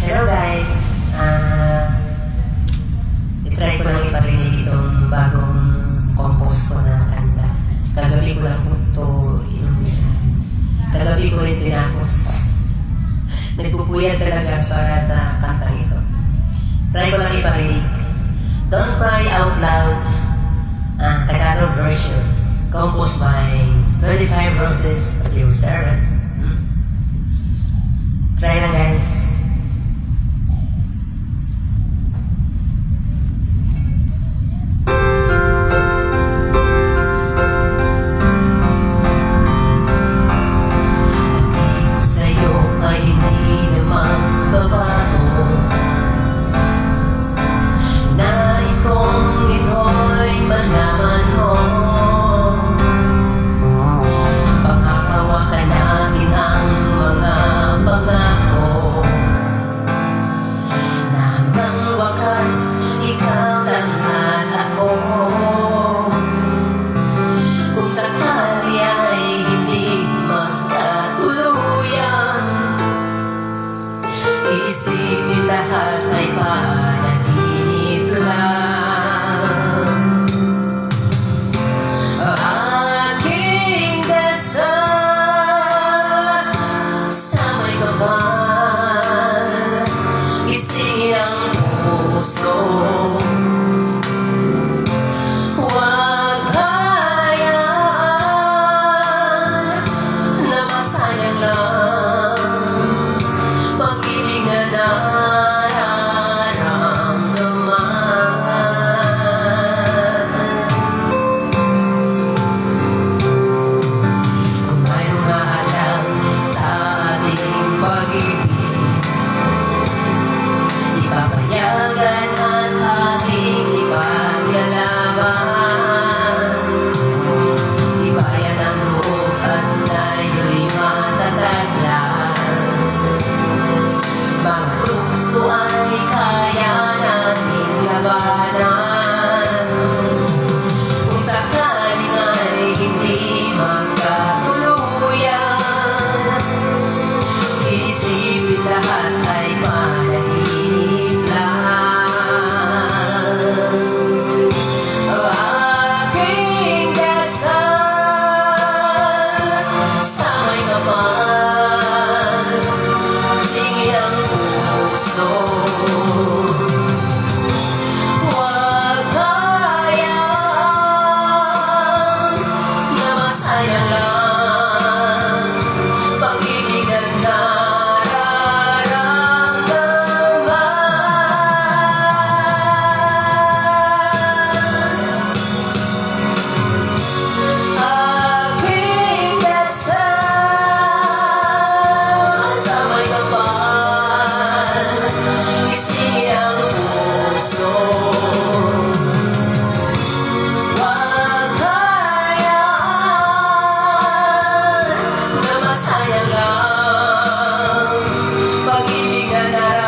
Hello guys, itry ko lang iparinig itong bagong compose ko na kanta. Kagabi ko lang po ito inumpisa. Kagabi ko rin tinapos. Nagpupuyat talaga para sa kantang ito. Try ko lang iparinig. Don't Cry Out Loud, Tagalog version, composed by 25 Roses Patio Service. Try lang guys. Iisipin lahat ay panaginip lang. Aking dasal sa may kapal, isingin ang puso. Huwag hayaan na masayang lang pag-ibig na nararamdaman. Kung mayroong maalam sa ating pag-ibig, ipapayagan at ating ipaglalaban. Ibayan ang loob at tayo'y matataglan. Mga tukso ay kaya nating labanan. Kung sakaling ay hindi magkatuluyan, iisipin lahat ay panaginip lang. Aking dasal sa may kapal, singin ang puso. Huwag hayaan na masayang lang pag-ibig ang nararamdaman. Aking dasal sa may kapal, isingin ang puso. Huwag hayaan na masayang lang pag-ibig na nararamdaman.